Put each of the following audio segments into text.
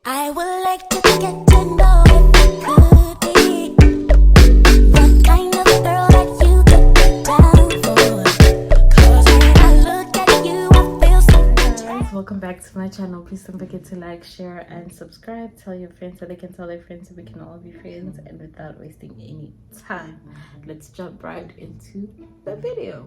I would like to get to know if you could be the kind of girl that you could be down for. 'Cause when I look at you, I feel so Guys, welcome back to my channel. Please don't forget to like, share, and subscribe. Tell your friends so they can tell their friends so we can all be friends. And without wasting any time, let's jump right into the video.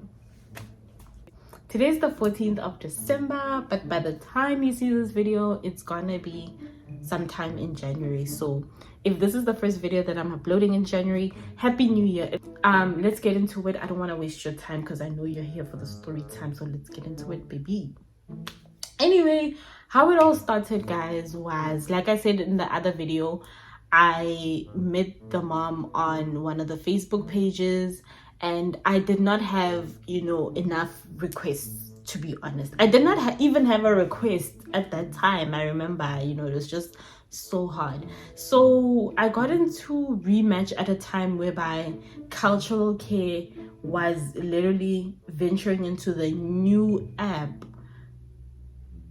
Today's the 14th of December, but by the time you see this video, it's gonna be sometime in January. So if this is the first video that I'm uploading in January, Happy New Year. Let's get into it. I don't want to waste your time because I know you're here for the story time, so let's get into it, baby. Anyway, how it all started, guys, was like I said in the other video, I met the mom on one of the Facebook pages, and I did not have, enough requests, to be honest. I did not even have a request at that time. I remember, it was just so hard. So I got into Rematch at a time whereby cultural care was literally venturing into the new app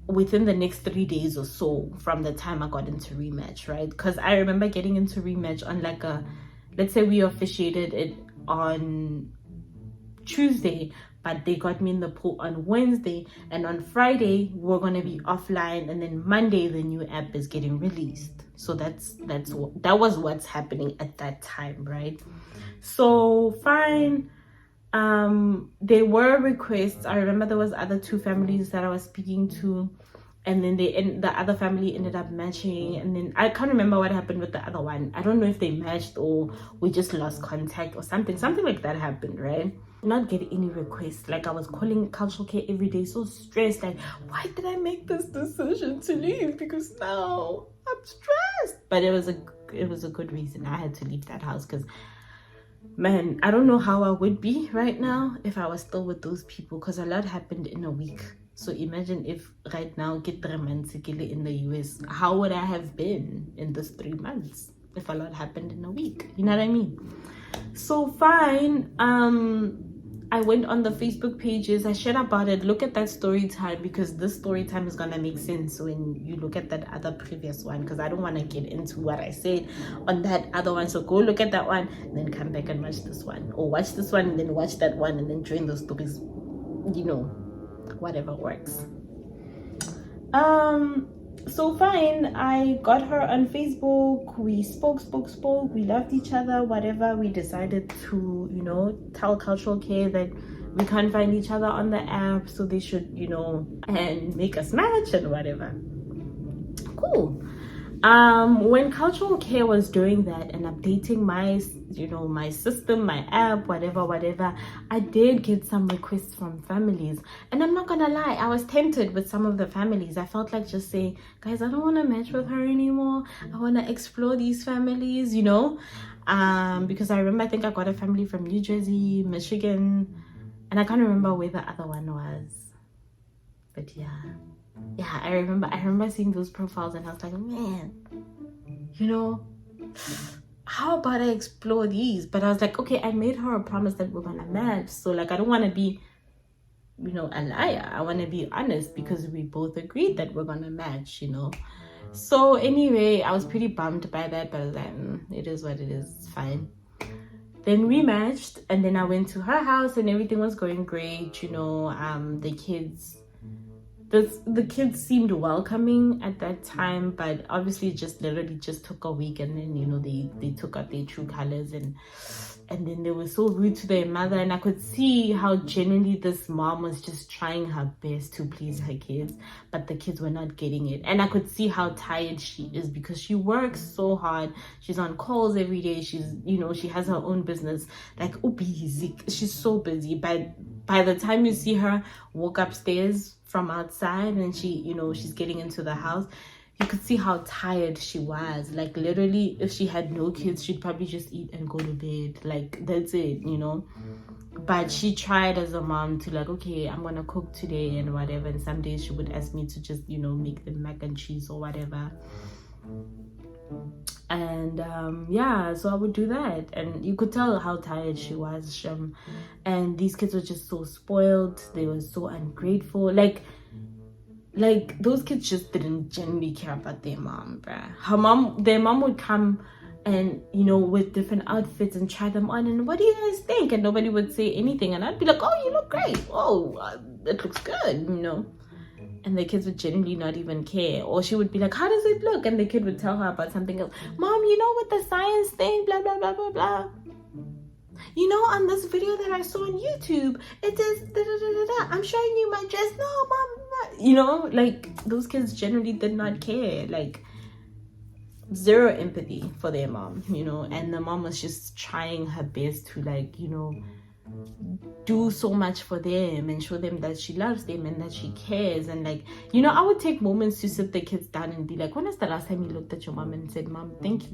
within the next 3 days or so from the time I got into Rematch, right? Because I remember getting into Rematch on let's say we officiated it on Tuesday, but they got me in the pool on Wednesday, and on Friday we're going to be offline, and then Monday the new app is getting released. So that was what's happening at that time, right? So fine. There were requests. I remember there was other two families that I was speaking to, and then the other family ended up matching, and then I can't remember what happened with the other one. I don't know if they matched or we just lost contact or something like that happened, right? Not get any requests. Like, I was calling cultural care every day, so stressed, like, why did I make this decision to leave? Because now I'm stressed. But it was a good reason. I had to leave that house because, man, I don't know how I would be right now if I was still with those people, because a lot happened in a week. So imagine if right now get 3 months in the US, how would I have been in this 3 months if a lot happened in a week? You know what I mean? So fine, I went on the Facebook pages, I shared about it. Look at that story time, because this story time is gonna make sense when you look at that other previous one, because I don't want to get into what I said on that other one. So go look at that one and then come back and watch this one, or watch this one and then watch that one, and then join those stories, whatever works. So fine, I got her on Facebook. We spoke, we loved each other, whatever. We decided to, tell cultural care that we can't find each other on the app, so they should, and make us match and whatever. Cool. When cultural care was doing that and updating my system, my app, whatever, I did get some requests from families, and I'm not gonna lie, I was tempted with some of the families. I felt like just saying, guys, I don't want to match with her anymore. I want to explore these families, because I remember, I think I got a family from New Jersey, Michigan, and I can't remember where the other one was, but yeah, I remember seeing those profiles, and I was like, man, how about I explore these? But I was like, okay, I made her a promise that we're gonna match, so like, I don't want to be a liar. I want to be honest, because we both agreed that we're gonna match. So anyway, I was pretty bummed by that, but I was like, it is what it is, it's fine. Then we matched, and then I went to her house, and everything was going great. The kids seemed welcoming at that time, but obviously literally just took a week, and then they took out their true colors, and then they were so rude to their mother, and I could see how genuinely this mom was just trying her best to please her kids, but the kids were not getting it. And I could see how tired she is, because she works so hard. She's on calls every day. She's she has her own business, like, busy. She's so busy. By the time you see her walk upstairs from outside, and she's getting into the house, you could see how tired she was. Like, literally, if she had no kids, she'd probably just eat and go to bed. Like, that's it, But she tried as a mom to, like, okay, I'm gonna cook today and whatever. And some days she would ask me to just, make them mac and cheese or whatever. And so I would do that, and you could tell how tired she was. And these kids were just so spoiled. They were so ungrateful. Like, like those kids just didn't genuinely care about their mom, their mom would come and with different outfits and try them on, and what do you guys think? And nobody would say anything, and I'd be like, oh, you look great, oh, it looks good, and the kids would genuinely not even care. Or she would be like, how does it look? And the kid would tell her about something else. Mom, with the science thing, blah blah blah blah blah, on this video that I saw on YouTube, it says da, da, da, da, da. I'm showing you my dress. No, mom, like those kids generally did not care. Like zero empathy for their mom, and the mom was just trying her best to do so much for them and show them that she loves them and that she cares. And I would take moments to sit the kids down and be like, when is the last time you looked at your mom and said, Mom, thank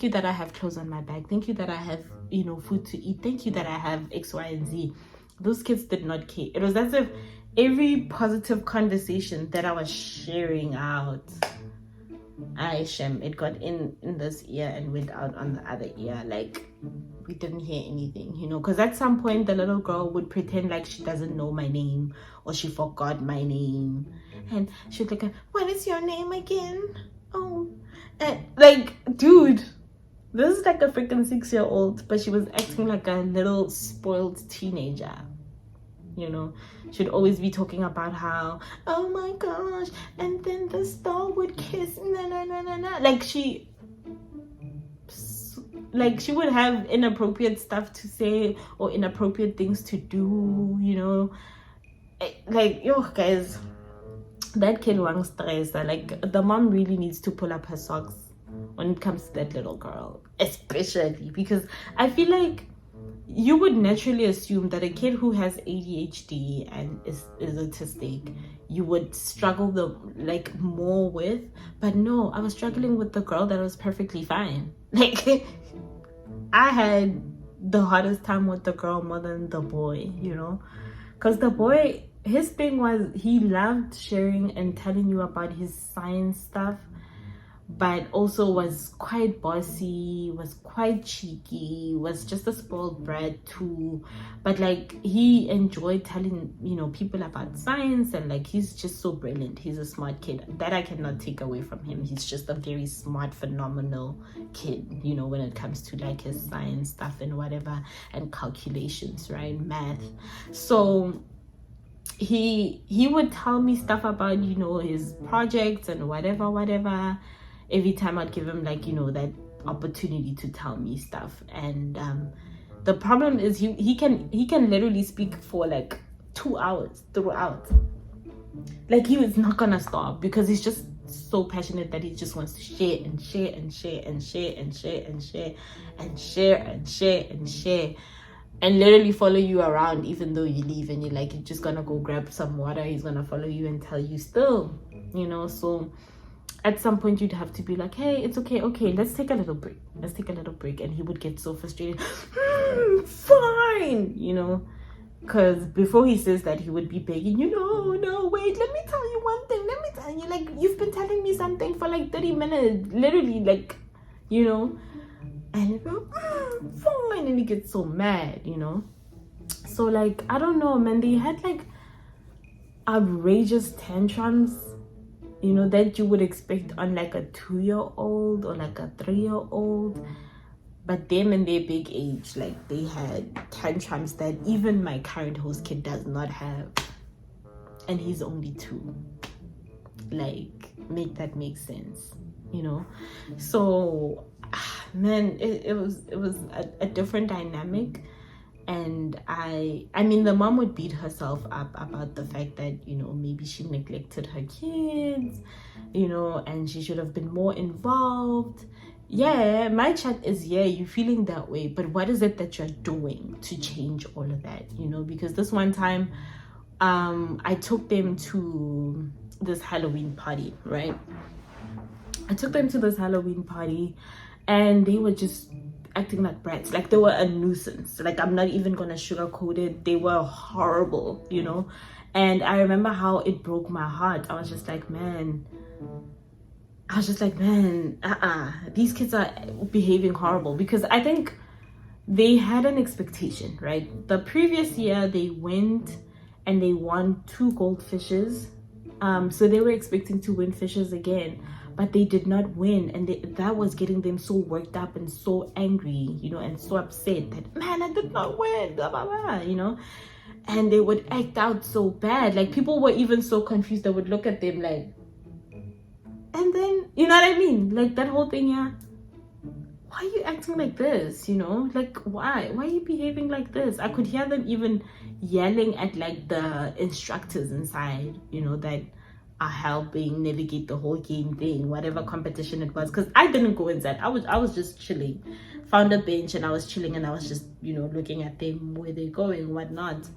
you that I have clothes on my back, thank you that I have food to eat, thank you that I have X, Y, and Z. Those kids did not care. It was as if every positive conversation that I was sharing out, it got in this ear and went out on the other ear. Like we didn't hear anything, because at some point the little girl would pretend like she doesn't know my name or she forgot my name, and she'd like, what is your name again? Oh, and dude, this is like a freaking 6-year-old, but she was acting like a little spoiled teenager. She'd always be talking about how, oh my gosh, and then the star would kiss, like she would have inappropriate stuff to say or inappropriate things to do, yo guys, that kid wants stress. Like the mom really needs to pull up her socks when it comes to that little girl, especially because I feel like you would naturally assume that a kid who has ADHD and is autistic, you would struggle more with, but no, I was struggling with the girl that was perfectly fine. Like I had the hardest time with the girl more than the boy, because the boy, his thing was he loved sharing and telling you about his science stuff, but also was quite bossy, was quite cheeky, was just a spoiled brat too. But he enjoyed telling people about science, and he's just so brilliant. He's a smart kid that I cannot take away from him. He's just a very smart, phenomenal kid, when it comes to his science stuff and whatever, and calculations, right? Math. So he would tell me stuff about his projects and whatever every time I'd give him that opportunity to tell me stuff. And the problem is he can literally speak for 2 hours throughout. He was not gonna stop because he's just so passionate that he just wants to share and share and share and share and share and share and share and share and share and literally follow you around even though you leave and you're just gonna go grab some water. He's gonna follow you and tell you still, so at some point you'd have to be like, hey, it's okay, let's take a little break. And he would get so frustrated. Fine, because before he says that, he would be begging you, no, wait, let me tell you one thing, let me tell you, you've been telling me something for 30 minutes, literally, and you go, fine, and he gets so mad, so I don't know, man, they had outrageous tantrums, that you would expect on a 2-year-old or a 3-year-old. But them in their big age, they had tantrums that even my current host kid does not have, and he's only 2. Make that make sense, so man, it was a different dynamic. And I mean, the mom would beat herself up about the fact that, maybe she neglected her kids, and she should have been more involved. Yeah, my chat is, yeah, you're feeling that way, but what is it that you're doing to change all of that? Because this one time, I took them to this Halloween party, right? I took them to this Halloween party, and they were just acting like brats. They were a nuisance. I'm not even gonna sugarcoat it. They were horrible, and I remember how it broke my heart. I was just like, man, these kids are behaving horrible, because I think they had an expectation, right? The previous year they went and they won 2 goldfishes So they were expecting to win Fishes again, but they did not win, and that was getting them so worked up and so angry, and so upset that, man, I did not win, blah blah blah, and they would act out so bad. Like, people were even so confused, they would look at them like, and then, you know what I mean, like that whole thing. Yeah, why are you acting like this? Like, why are you behaving like this? I could hear them even yelling at like the instructors inside, that are helping navigate the whole game thing, whatever competition it was, because I didn't go inside. I was just chilling, found a bench, and I was chilling, and I was just looking at them, where they're going, whatnot.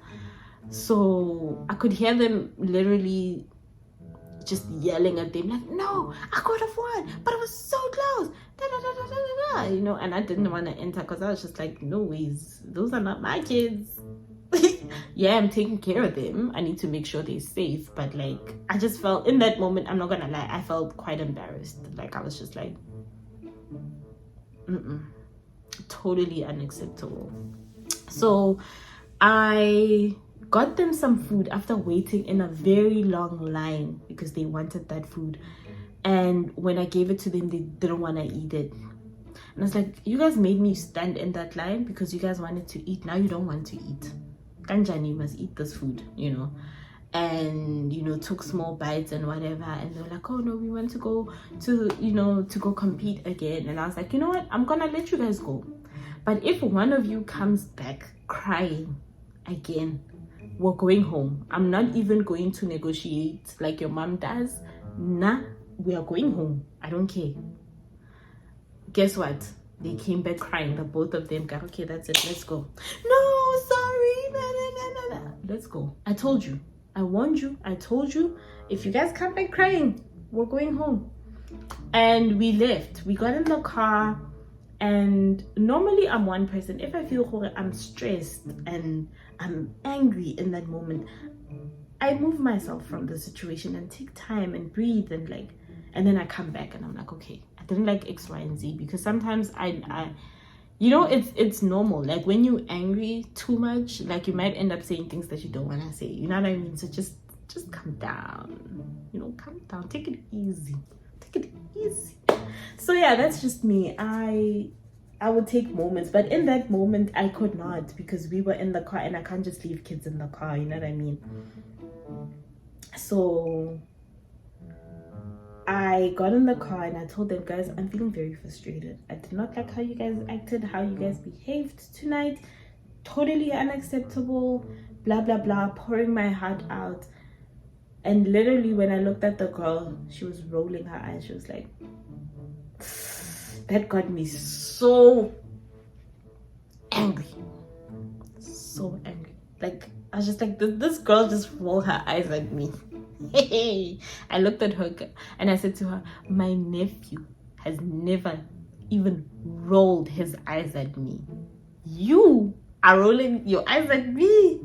So I could hear them literally just yelling at them like, no, I could have won, but it was so close, da, da, da, da, da, da, and I didn't want to enter because I was just like, no ways, those are not my kids. Yeah, I'm taking care of them, I need to make sure they're safe, but like, I just felt in that moment, I'm not gonna lie, I felt quite embarrassed. Like, I was just like, totally unacceptable. So I got them some food after waiting in a very long line because they wanted that food, and when I gave it to them, they didn't want to eat it. And I was like, you guys made me stand in that line because you guys wanted to eat. Now you don't want to eat. Kanjani, you must eat this food, and took small bites and whatever, and they were like, oh no, we want to go to go compete again. And I was like, you know what, I'm gonna let you guys go, but if one of you comes back crying again, we're going home. I'm not even going to negotiate like your mom does. Nah, we are going home. I don't care. Guess what? They came back crying. The both of them got, okay, that's it, let's go. No, sorry. No. Let's go. I told you. I warned you. I told you. If you guys come back crying, we're going home. And we left. We got in the car. And normally I'm one person. If I feel I'm stressed and I'm angry in that moment, I move myself from the situation and take time and breathe and then I come back and I'm like, okay, I didn't like X, Y, and Z, because sometimes it's normal. Like, when you're angry too much, like, you might end up saying things that you don't want to say. You know what I mean? So just calm down. Calm down. Take it easy. Take it easy. So yeah, that's just me. I would take moments, but in that moment I could not, because we were in the car and I can't just leave kids in the car, you know what I mean? So I got in the car and I told them, guys, I'm feeling very frustrated. I did not like how you guys acted, how you guys behaved tonight. Totally unacceptable, blah blah blah, pouring my heart out. And literally, when I looked at the girl, she was rolling her eyes. She was like, that got me so angry. So angry. Like, I was just like, this girl just rolled her eyes at me. I looked at her and I said to her, my nephew has never even rolled his eyes at me. You are rolling your eyes at me.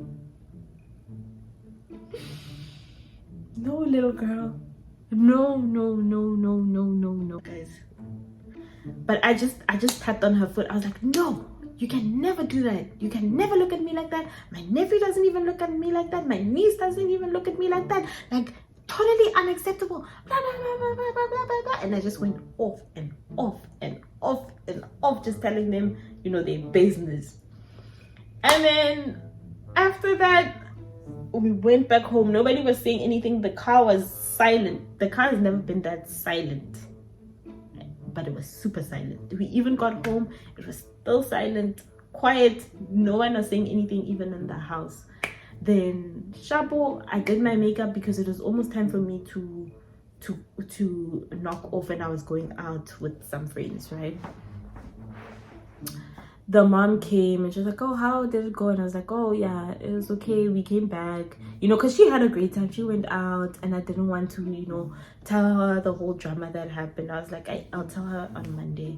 No, little girl. No, guys. But I just tapped on her foot. I was like, no, you can never do that. You can never look at me like that. My nephew doesn't even look at me like that. My niece doesn't even look at me like that. Like, totally unacceptable. Blah, blah, blah, blah, blah, blah, blah, blah. And I just went off and off and off and off, just telling them, their business. And then after that, we went back home. Nobody was saying anything. The car was silent. The car has never been that silent, but it was super silent. We even got home, it was still silent, quiet. No one was saying anything, even in the house. Then Shapo, I did my makeup because it was almost time for me to knock off, and I was going out with some friends, right? The mom came and she was like, oh, how did it go? And I was like, oh yeah, it was okay, we came back, because she had a great time. She went out and I didn't want to tell her the whole drama that happened. I was like, I'll tell her on Monday.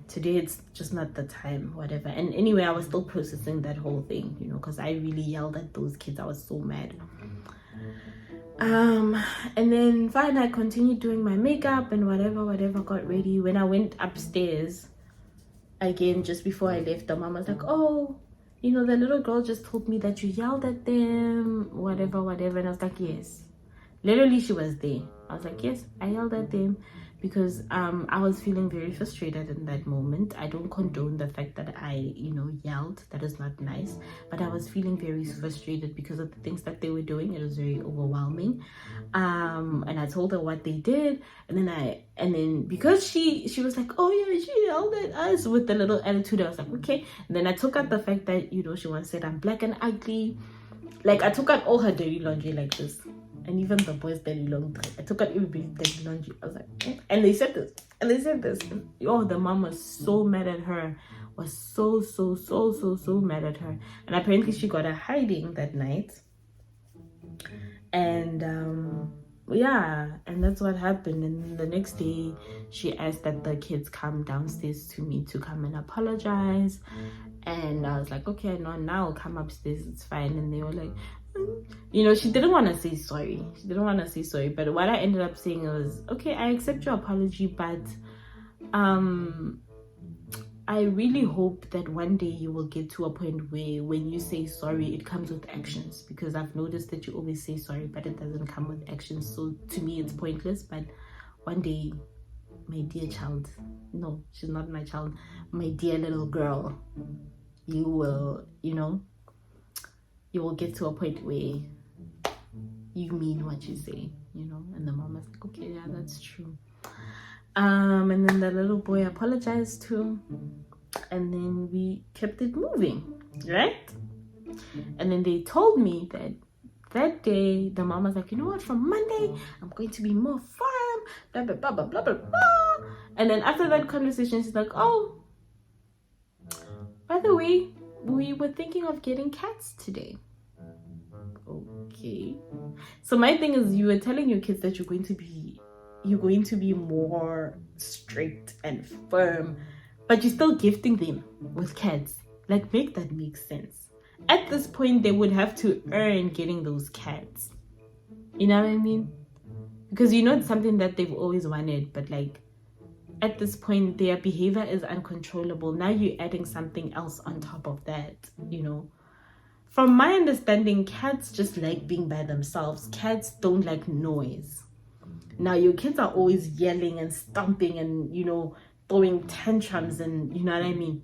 Today it's just not the time, whatever. And anyway, I was still processing that whole thing, because I really yelled at those kids. I was so mad. And then fine, I continued doing my makeup and whatever, got ready. When I went upstairs again, just before I left, the mom was like, oh, the little girl just told me that you yelled at them, whatever. And I was like, yes, Literally, she was there. I was like, yes, I yelled at them because I was feeling very frustrated in that moment. I don't condone the fact that I, yelled. That is not nice. But I was feeling very frustrated because of the things that they were doing. It was very overwhelming. And I told her what they did, and then because she was like, oh yeah, she yelled at us with the little attitude. I was like, okay. And then I took out the fact that she once said I'm black and ugly. Like, I took out all her dirty laundry like this. And even the boys' dirty laundry. I took out everybody's dirty laundry. I was like, and they said this. And they said this. Oh, the mom was so mad at her. Was so mad at her. And apparently she got a hiding that night. And yeah, and that's what happened. And the next day she asked that the kids come downstairs to me to come and apologize. And I was like, okay, no, now I'll come upstairs, it's fine. And they were like, she didn't want to say sorry. But what I ended up saying was, okay, I accept your apology, but I really hope that one day you will get to a point where when you say sorry, it comes with actions, because I've noticed that you always say sorry, but it doesn't come with actions. So to me, it's pointless. But one day, my dear child, no, she's not my child, my dear little girl, you will, you will get to a point where you mean what you say, and the mom was like, okay, yeah, that's true. And then the little boy apologized too, and then we kept it moving, right? And then they told me that day the mom was like, you know what, from Monday I'm going to be more firm, blah blah blah blah blah blah blah. And then after that conversation, she's like, oh, by the way, we were thinking of getting cats today. Okay. So my thing is, you were telling your kids that you're going to be more strict and firm, but you're still gifting them with cats. Like, make that make sense. At this point, they would have to earn getting those cats. You know what I mean? Because it's something that they've always wanted, but like, at this point, their behavior is uncontrollable. Now you're adding something else on top of that, From my understanding, cats just like being by themselves. Cats don't like noise. Now, your kids are always yelling and stomping and, throwing tantrums and, you know what I mean?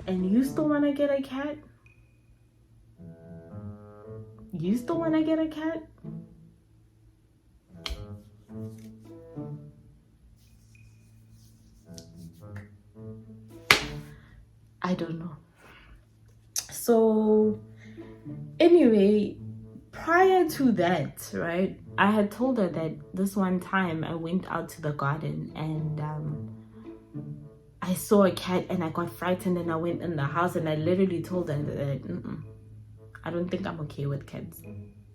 And you still want to get a cat? You still want to get a cat? I don't know. So anyway, prior to that, right, I had told her that this one time I went out to the garden and I saw a cat and I got frightened and I went in the house and I literally told her that I don't think I'm okay with cats.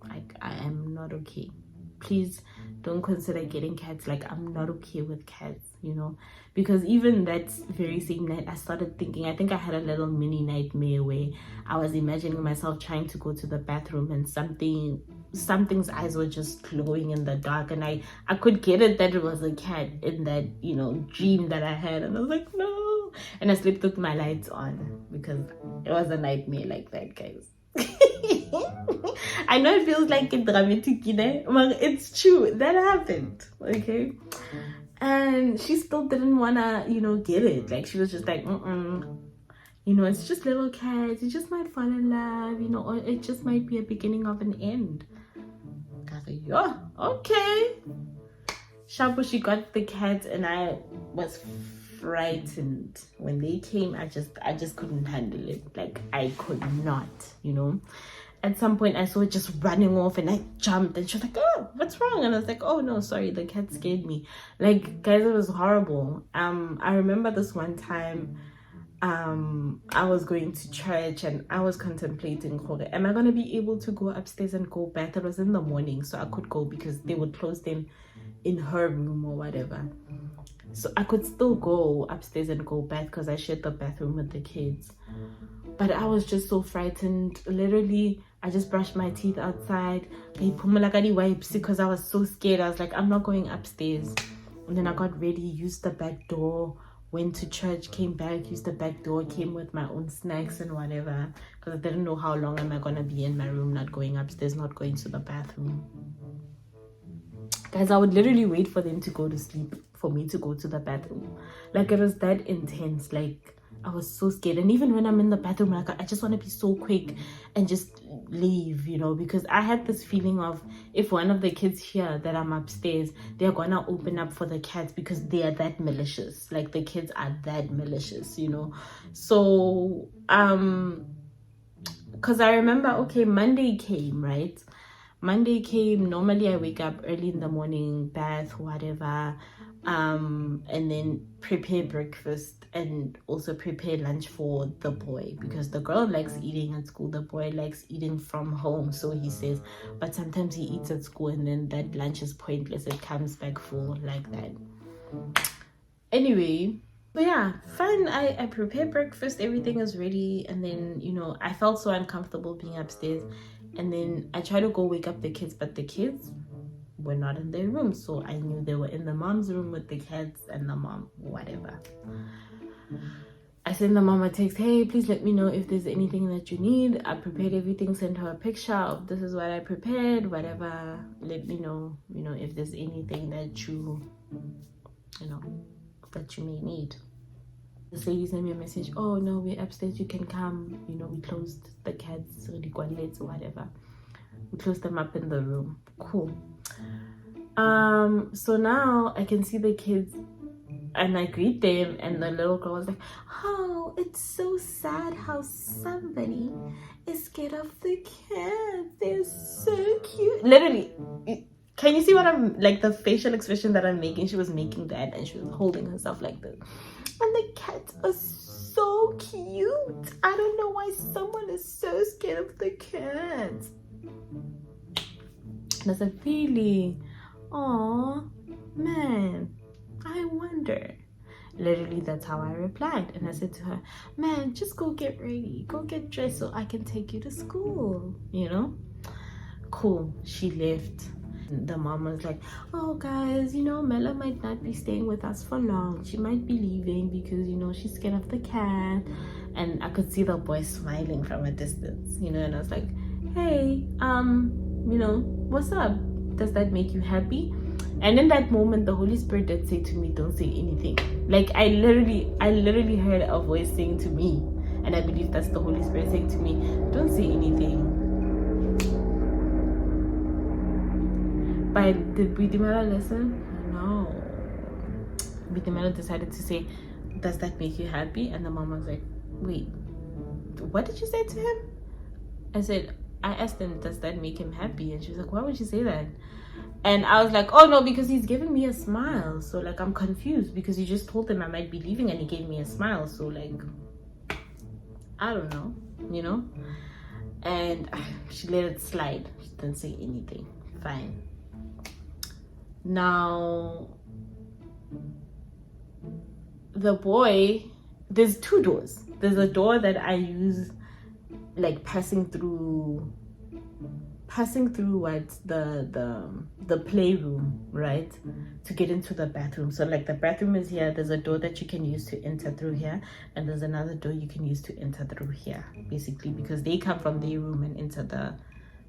Like, I am not okay. Please don't consider getting cats. Like, I'm not okay with cats, because even that very same night I started thinking, I think I had a little mini nightmare where I was imagining myself trying to go to the bathroom and something's eyes were just glowing in the dark, and I could get it that it was a cat in that dream that I had, and I was like, no. And I slept with my lights on because it was a nightmare like that, guys. I know it feels like a dramatic, but it's true. That happened, okay? And she still didn't wanna, get it. Like, she was just like, it's just little cats. You just might fall in love, or it just might be a beginning of an end. I was like, yeah, okay. Shabu, she got the cats, and I was frightened when they came. I just couldn't handle it. Like, I could not, At some point I saw it just running off and I jumped and she was like, oh, what's wrong? And I was like, oh no, sorry, the cat scared me. Like, guys, it was horrible. I remember this one time I was going to church and I was contemplating, am I going to be able to go upstairs and go bath? It was in the morning, so I could go because they would close them in her room or whatever. So I could still go upstairs and go bath because I shared the bathroom with the kids. But I was just so frightened. Literally, I just brushed my teeth outside. Because I was so scared. I was like, I'm not going upstairs. And then I got ready, used the back door, went to church, came back, used the back door, came with my own snacks and whatever, because I didn't know how long am I gonna be in my room, not going upstairs, not going to the bathroom. Guys, I would literally wait for them to go to sleep for me to go to the bathroom. Like, it was that intense. Like, I was so scared. And even when I'm in the bathroom, like, I just want to be so quick and just leave, you know, because I had this feeling of, if one of the kids hear that I'm upstairs, they're gonna open up for the cats, because they are that malicious. Like, the kids are that malicious, you know. So because I remember, okay, Monday came, right? Monday came. Normally I wake up early in the morning, bath, whatever, and then prepare breakfast and also prepare lunch for the boy, because the girl likes eating at school, the boy likes eating from home, so he says. But sometimes he eats at school and then that lunch is pointless, it comes back full like that. Anyway, but yeah, fine. I prepare breakfast, everything is ready, and then, you know, I felt so uncomfortable being upstairs, and then I try to go wake up the kids, but the kids were not in their room, so I knew they were in the mom's room with the cats and the mom, whatever. I sent the mom a text, hey, please let me know if there's anything that you need. I prepared everything, sent her a picture of this is what I prepared, whatever. Let me know, you know, if there's anything that you know, that you may need. This lady sent me a message, oh no, we're upstairs, you can come, you know, we closed the cats, really quite late or whatever. We closed them up in the room. Cool. So now I can see the kids and I greet them, and the little girl was like, oh, it's so sad how somebody is scared of the cats, they're so cute. Literally, can you see what I'm, like, the facial expression that I'm making? She was making that, and she was holding herself like this. And the cats are so cute. I don't know why someone is so scared of the cats. And I said, really? Aw, man, I wonder. Literally, that's how I replied. And I said to her, man, just go get ready, go get dressed so I can take you to school, you know? Cool. She left. The mom was like, oh guys, you know, Mela might not be staying with us for long, she might be leaving because, you know, she's scared of the cat. And I could see the boy smiling from a distance, you know, and I was like, hey, you know, what's up? Does that make you happy? And in that moment, the Holy Spirit did say to me, don't say anything. Like, I literally heard a voice saying to me, and I believe that's the Holy Spirit saying to me, don't say anything. But did Bidimela listen? No. Bidimela decided to say, does that make you happy? And the mom was like, wait, what did you say to him? I said, I asked him, does that make him happy? And she was like, why would you say that? And I was like, oh no, because he's giving me a smile. So like, I'm confused because you just told him I might be leaving and he gave me a smile. So like, I don't know, you know? And she let it slide. She didn't say anything. Fine. Now, the boy, there's two doors. There's a door that I use, like passing through what the playroom, right, to get into the bathroom. So like, the bathroom is here, there's a door that you can use to enter through here, and there's another door you can use to enter through here, basically, because they come from their room and enter the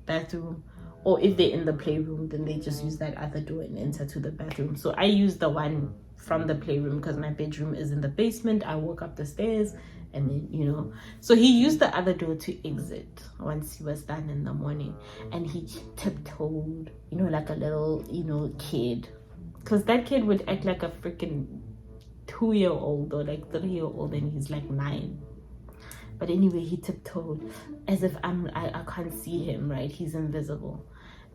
bathroom. Or if they're in the playroom, then they just use that other door and enter to the bathroom. So I use the one from the playroom because my bedroom is in the basement. I walk up the stairs and then, you know. So he used the other door to exit once he was done in the morning. And he tiptoed, you know, like a little, you know, kid. Because that kid would act like a freaking 2-year-old or like 3-year-old, and he's like 9. But anyway, he tiptoed as if I can't see him, right? He's invisible.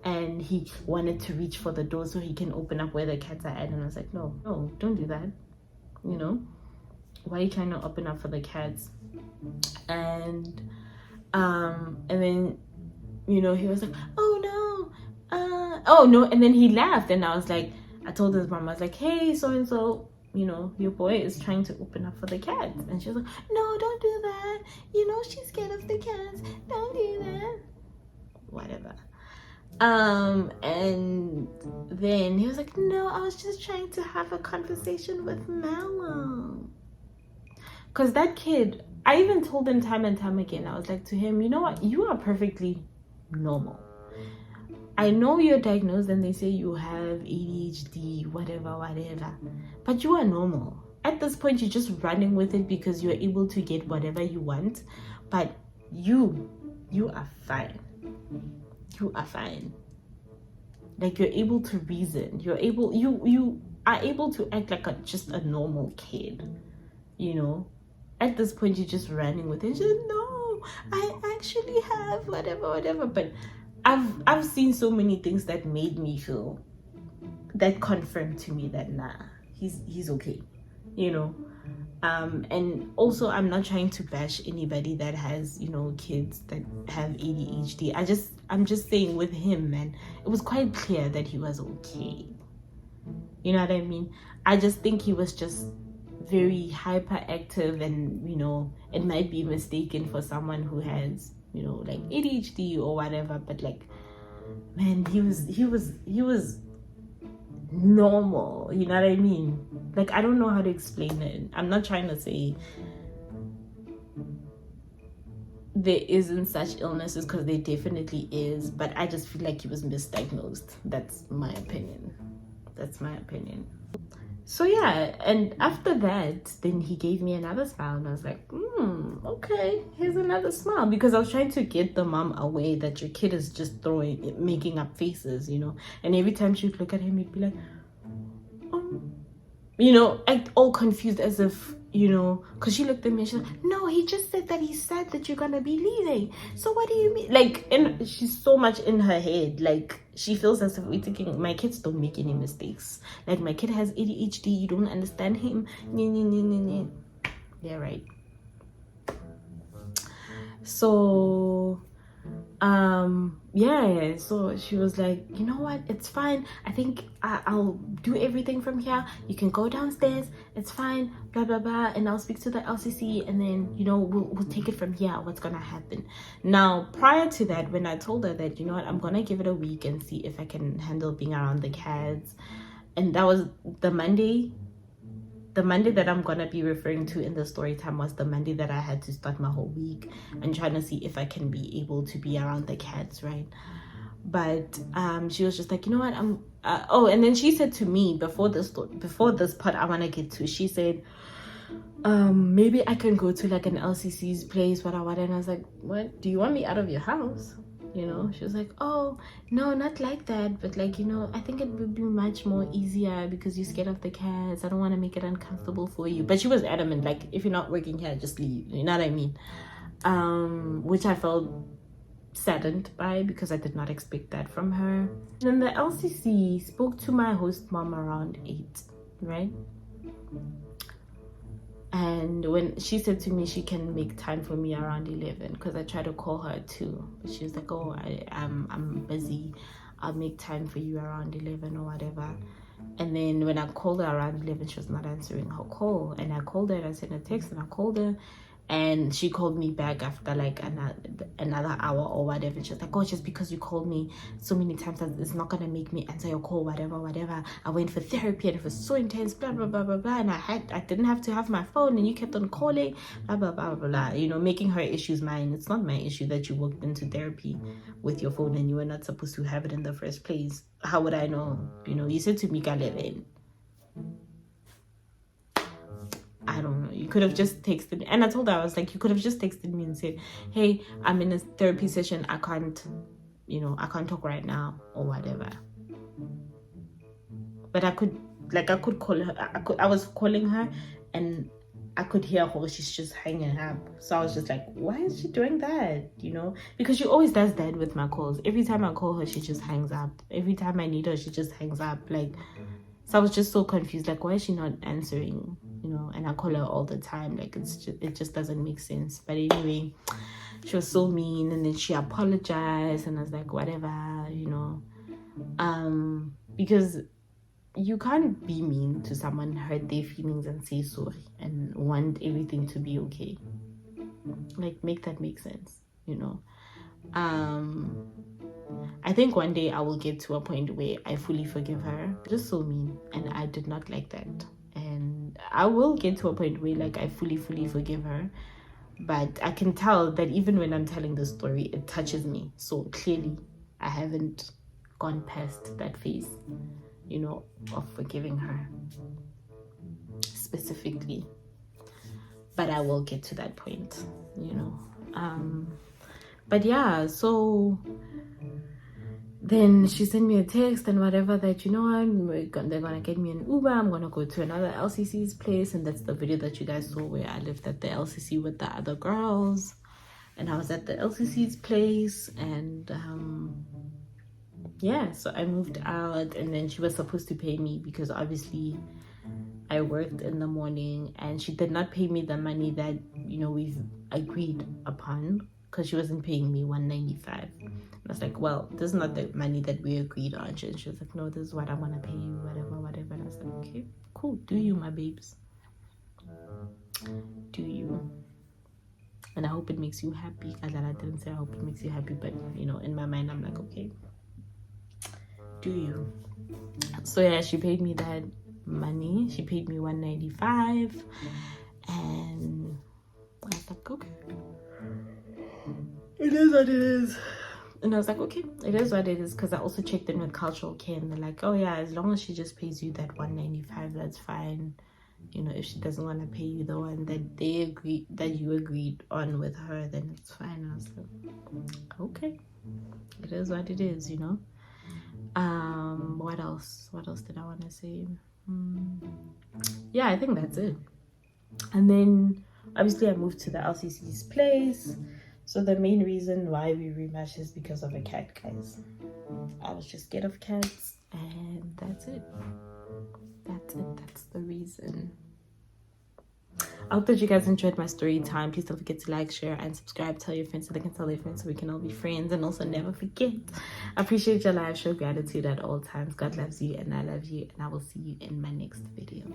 And he wanted to reach for the door so he can open up where the cats are at. And I was like, no, don't do that. You know? Why are you trying to open up for the cats? And then, you know, he was like, oh no. And then he laughed. And I was like, I told his mom, I was like, hey, so-and-so, you know, your boy is trying to open up for the cats. And she was like, no, don't do that. You know, she's scared of the cats. Don't do that. Whatever. And then he was like, no, I was just trying to have a conversation with Mallow. Because that kid, I even told him time and time again, I was like to him, you know what, you are perfectly normal. I know you're diagnosed and they say you have ADHD, whatever, but you are normal. At this point, you're just running with it because you're able to get whatever you want. But you are fine. You are fine. Like, you're able to reason. You are able to act like just a normal kid, you know? At this point, you're just running with it. Just, no, I actually have whatever. But I've seen so many things that made me feel, that confirmed to me that nah, he's okay, you know. And also, I'm not trying to bash anybody that has, you know, kids that have ADHD. I'm just saying with him, man, it was quite clear that he was okay. You know what I mean? I just think he was just very hyperactive, and you know, it might be mistaken for someone who has, you know, like ADHD or whatever. But like, man, he was normal, you know what I mean? Like, I don't know how to explain it. I'm not trying to say there isn't such illnesses, because there definitely is, but I just feel like he was misdiagnosed. That's my opinion. So yeah, and after that, then he gave me another smile, and I was like, okay, here's another smile, because I was trying to get the mom away that your kid is just making up faces, you know. And every time she'd look at him, he'd be like, you know, act all confused, as if, you know, because she looked at me and she's like, no, he just said that he said that you're gonna be leaving, so what do you mean? Like, and she's so much in her head, like, she feels as if we're thinking my kids don't make any mistakes, like, my kid has ADHD, you don't understand him. Yeah, right. So yeah, so she was like, you know what, it's fine, I think I'll do everything from here, you can go downstairs, it's fine, blah blah blah, and I'll speak to the LCC, and then, you know, we'll take it from here, what's gonna happen. Now, prior to that, when I told her that, you know what, I'm gonna give it a week and see if I can handle being around the cats, and that was the Monday that I'm gonna be referring to in the story time, was the Monday that I had to start my whole week and trying to see if I can be able to be around the cats, right? But she was just like, you know what, I'm oh, and then she said to me before this part I want to get to, she said, maybe I can go to like an LCC's place, what, and I was like, what, do you want me out of your house? You know, she was like, oh no, not like that, but like, you know, I think it would be much more easier because you're scared of the cats, I don't want to make it uncomfortable for you. But she was adamant, like, if you're not working here, just leave, you know what I mean? Which I felt saddened by, because I did not expect that from her. Then the LCC spoke to my host mom around 8, right? And when she said to me she can make time for me around 11, because I tried to call her too, but she was like, oh, I'm busy, I'll make time for you around 11 or whatever. And then when I called her around 11, she was not answering her call, and I called her and I sent a text and I called her, and she called me back after like another hour or whatever, and she was like, oh, just because you called me so many times that it's not gonna make me answer your call, whatever, I went for therapy and it was so intense, blah blah blah blah blah, and I didn't have to have my phone and you kept on calling, blah blah blah blah blah, you know, making her issues mine. It's not my issue that you walked into therapy with your phone and you were not supposed to have it in the first place. How would I know? You know, you said to me, Galeven, I don't know, you could have just texted me. And I told her, I was like, you could have just texted me and said, hey, I'm in a therapy session, I can't, you know, I can't talk right now or whatever. But I could call her, I was calling her and I could hear her, she's just hanging up. So I was just like, why is she doing that? You know, because she always does that with my calls. Every time I call her, she just hangs up. Every time I need her, she just hangs up. Like, so I was just so confused, like, why is she not answering? You know, and I call her all the time, like, it just doesn't make sense. But anyway, she was so mean, and then she apologized, and I was like, whatever, you know, because you can't be mean to someone, hurt their feelings and say sorry and want everything to be okay. Like, make that make sense, you know. I I think one day I will get to a point where I fully forgive her. Just so mean, and I did not like that. And I will get to a point where like I fully forgive her. But I can tell that even when I'm telling the story, it touches me. So clearly, I haven't gone past that phase, you know, of forgiving her specifically. But I will get to that point, you know. But yeah, so then she sent me a text and whatever that, you know, they're gonna get me an Uber. I'm gonna go to another LCC's place, and that's the video that you guys saw where I lived at the LCC with the other girls, and I was at the LCC's place, and yeah, so I moved out, and then she was supposed to pay me because obviously I worked in the morning, and she did not pay me the money that, you know, we've agreed upon, because she wasn't paying me $195. I was like, well, this is not the money that we agreed on. She was like, no, this is what I want to pay you, whatever. And I was like, okay, cool, do you, my babes, do you. And I hope it makes you happy. I didn't say I hope it makes you happy, but you know, in my mind I'm like, okay, do you. So yeah, she paid me that money. She paid me $195, and I was like, okay, it is what it is. And I was like, okay, it is what it is, because I also checked in with cultural care, and they're like, oh yeah, as long as she just pays you that $195, that's fine. You know, if she doesn't want to pay you the one that they agreed, that you agreed on with her, then it's fine. I was like, okay, it is what it is, you know. What else did I want to say? Yeah, I think that's it. And then obviously I moved to the LCC's place. So the main reason why we rematched is because of a cat, guys. I was just scared of cats, and that's it. That's the reason. I hope that you guys enjoyed my story time. Please don't forget to like, share, and subscribe. Tell your friends so they can tell their friends, so we can all be friends. And also never forget, I appreciate your life. Show gratitude at all times. God loves you, and I love you, and I will see you in my next video.